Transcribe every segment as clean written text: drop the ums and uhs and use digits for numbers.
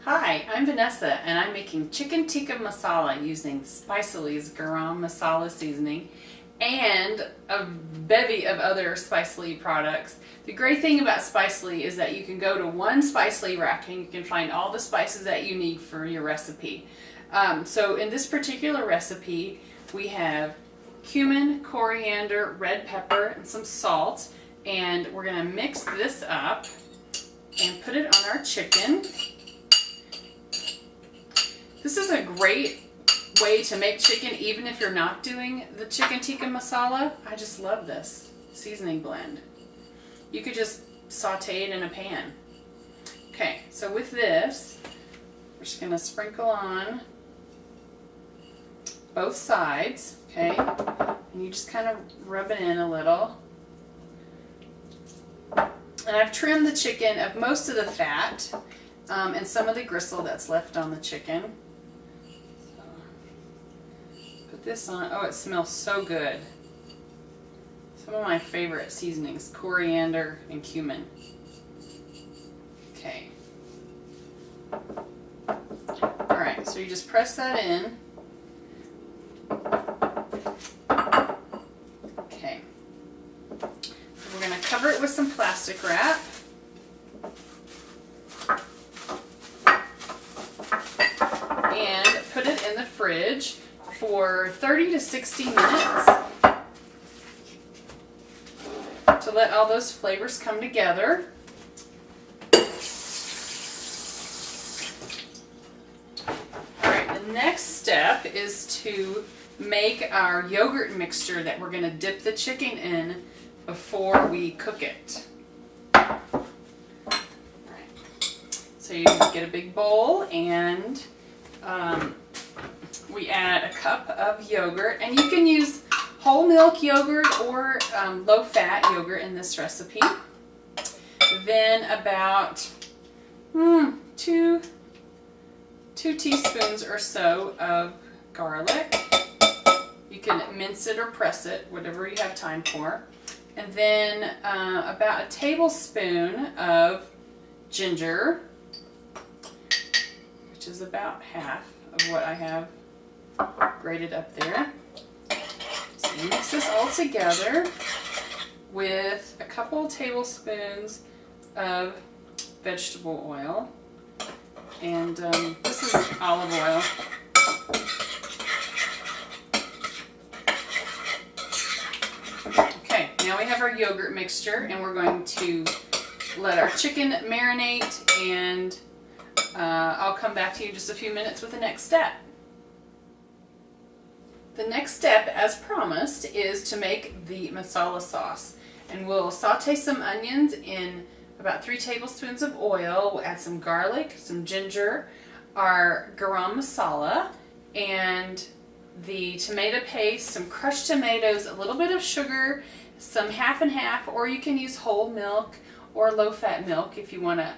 Hi, I'm Vanessa and I'm making Chicken Tikka Masala using Spicely Garam Masala seasoning and a bevy of other Spicely products. The great thing about Spicely is that you can go to one Spicely rack and you can find all the spices that you need for your recipe. So in this particular recipe we have cumin, coriander, red pepper, and some salt, and we're going to mix this up and put it on our chicken. This is a great way to make chicken even if you're not doing the chicken tikka masala. I just love this seasoning blend. You could just saute it in a pan. Okay, so with this, we're just going to sprinkle on both sides, okay? And you just kind of rub it in a little. And I've trimmed the chicken of most of the fat and some of the gristle that's left on the chicken. Put this on. Oh, it smells so good. Some of my favorite seasonings, coriander and cumin. Okay. Alright, so you just press that in. Okay. We're going to cover it with some plastic wrap. And put it in the fridge for 30 to 60 minutes to let all those flavors come together. Alright, the next step is to make our yogurt mixture that we're going to dip the chicken in before we cook it. So you get a big bowl and we add a cup of yogurt, and you can use whole milk yogurt or low-fat yogurt in this recipe. Then about 2 teaspoons or so of garlic. You can mince it or press it, whatever you have time for. And then about a tablespoon of ginger, which is about half of what I have grated up there. So you mix this all together with a couple tablespoons of vegetable oil, and this is olive oil. Okay, now we have our yogurt mixture, and we're going to let our chicken marinate, and I'll come back to you in just a few minutes with the next step. The next step, as promised, is to make the masala sauce. And we'll saute some onions in about 3 tablespoons of oil. We'll add some garlic, some ginger, our garam masala, and the tomato paste, some crushed tomatoes, a little bit of sugar, some half and half, or you can use whole milk or low-fat milk if you want to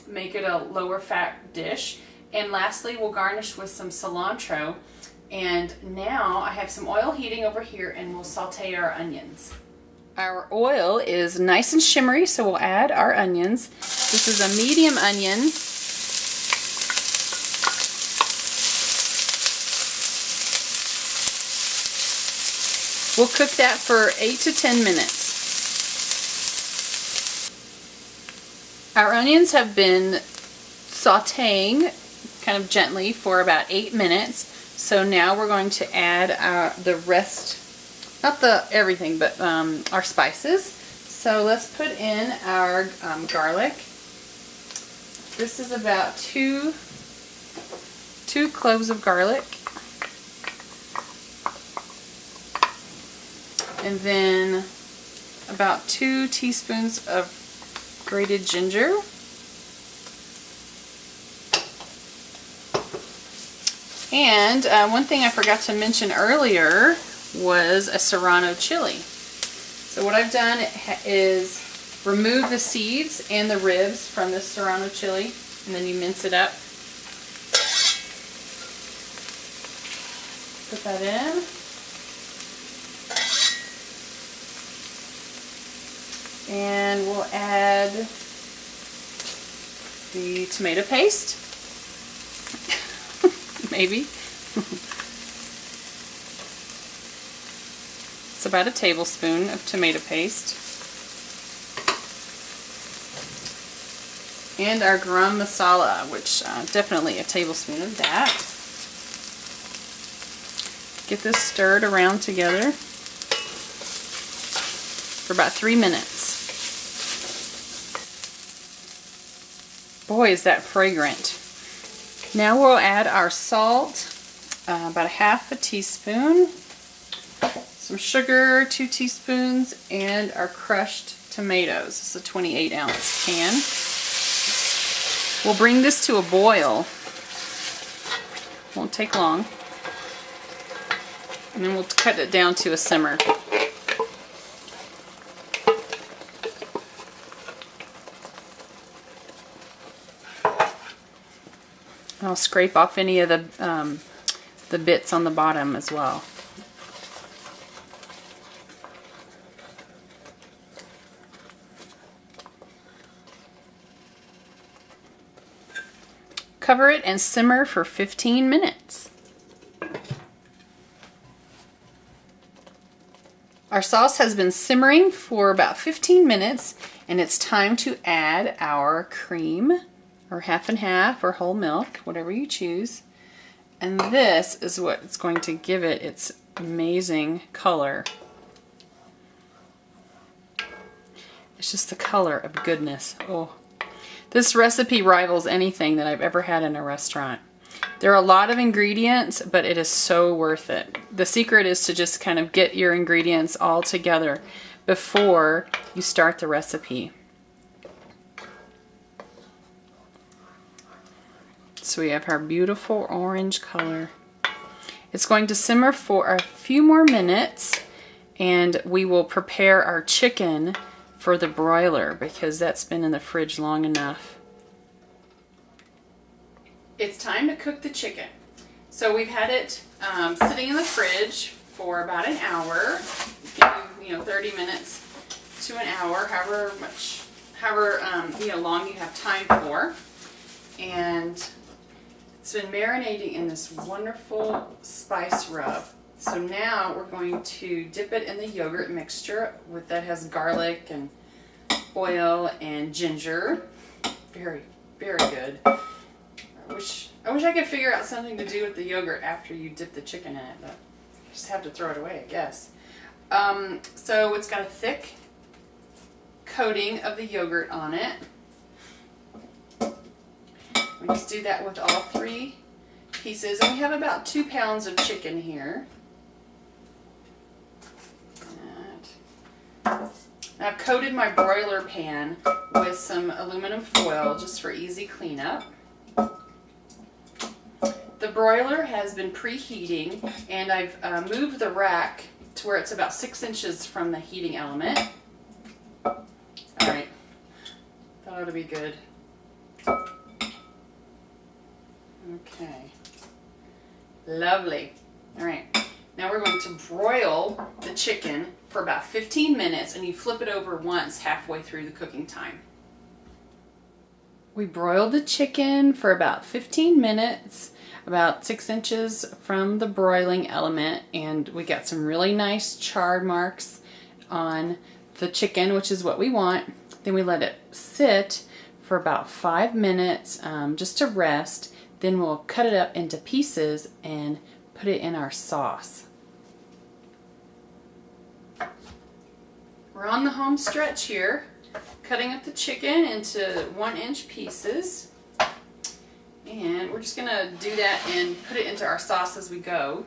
make it a lower fat dish. And lastly, we'll garnish with some cilantro. And now I have some oil heating over here, and we'll saute our onions. Our oil is nice and shimmery, so we'll add our onions. This is a medium onion. We'll cook that for 8 to 10 minutes. Our onions have been sauteing kind of gently for about 8 minutes. So now we're going to add the rest, not everything, but our spices. So let's put in our garlic. This is about two cloves of garlic. And then about 2 teaspoons of grated ginger. And one thing I forgot to mention earlier was a serrano chili. So what I've done is remove the seeds and the ribs from this serrano chili, and then you mince it up. Put that in. And we'll add the tomato paste. maybe. It's about a tablespoon of tomato paste. And our garam masala, which definitely a tablespoon of that. Get this stirred around together for about 3 minutes. Boy, is that fragrant. Now we'll add our salt, about a half a teaspoon, some sugar, 2 teaspoons, and our crushed tomatoes. This is a 28-ounce can. We'll bring this to a boil. Won't take long. And then we'll cut it down to a simmer. I'll scrape off any of the bits on the bottom as well. Cover it and simmer for 15 minutes. Our sauce has been simmering for about 15 minutes, and it's time to add our cream, or half and half, or whole milk, whatever you choose. And this is what's going to give it its amazing color. It's just the color of goodness. Oh. This recipe rivals anything that I've ever had in a restaurant. There are a lot of ingredients, but it is so worth it. The secret is to just kind of get your ingredients all together before you start the recipe. So we have our beautiful orange color. It's going to simmer for a few more minutes, and we will prepare our chicken for the broiler because that's been in the fridge long enough. It's time to cook the chicken. So we've had it sitting in the fridge for about an hour. You know, 30 minutes to an hour, however long you have time for. And it's been marinating in this wonderful spice rub. So now we're going to dip it in the yogurt mixture that has garlic and oil and ginger. Very, very good. I wish I could figure out something to do with the yogurt after you dip the chicken in it, but you just have to throw it away, I guess. So it's got a thick coating of the yogurt on it. We just do that with all 3 pieces, and we have about 2 pounds of chicken here. I've coated my broiler pan with some aluminum foil just for easy cleanup. The broiler has been preheating, and I've moved the rack to where it's about 6 inches from the heating element. Alright, that ought to be good. Okay, lovely. Alright, now we're going to broil the chicken for about 15 minutes, and you flip it over once halfway through the cooking time. We broiled the chicken for about 15 minutes, about 6 inches from the broiling element, and we got some really nice char marks on the chicken, which is what we want. Then we let it sit for about 5 minutes just to rest. Then we'll cut it up into pieces and put it in our sauce. We're on the home stretch here, cutting up the chicken into 1-inch pieces. And we're just going to do that and put it into our sauce as we go.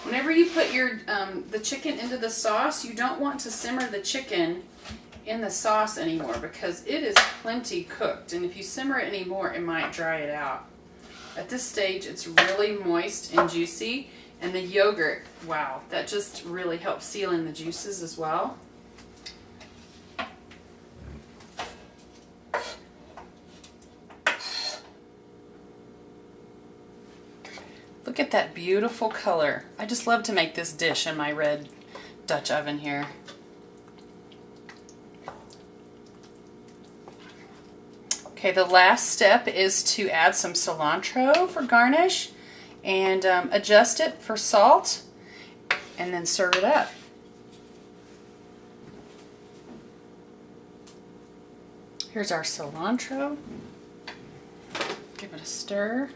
Whenever you put your the chicken into the sauce, you don't want to simmer the chicken in the sauce anymore because it is plenty cooked. And if you simmer it anymore, it might dry it out. At this stage, it's really moist and juicy. And the yogurt, wow, that just really helps seal in the juices as well. Look at that beautiful color. I just love to make this dish in my red Dutch oven here. Okay, the last step is to add some cilantro for garnish and adjust it for salt and then serve it up. Here's our cilantro. Give it a stir.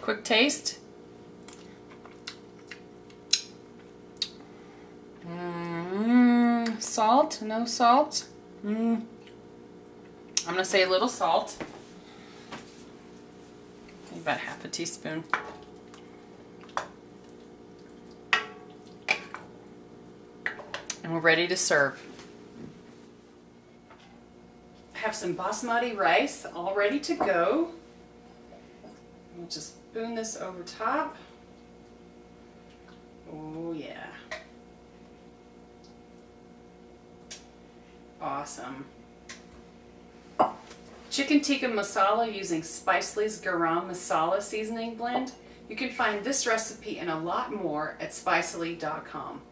Quick taste. Salt? No salt? I'm going to say a little salt. Maybe about half a teaspoon. And we're ready to serve. I have some basmati rice all ready to go. We'll just spoon this over top. Oh yeah. Awesome. Chicken Tikka Masala using Spicely Garam Masala seasoning blend. You can find this recipe and a lot more at spicely.com.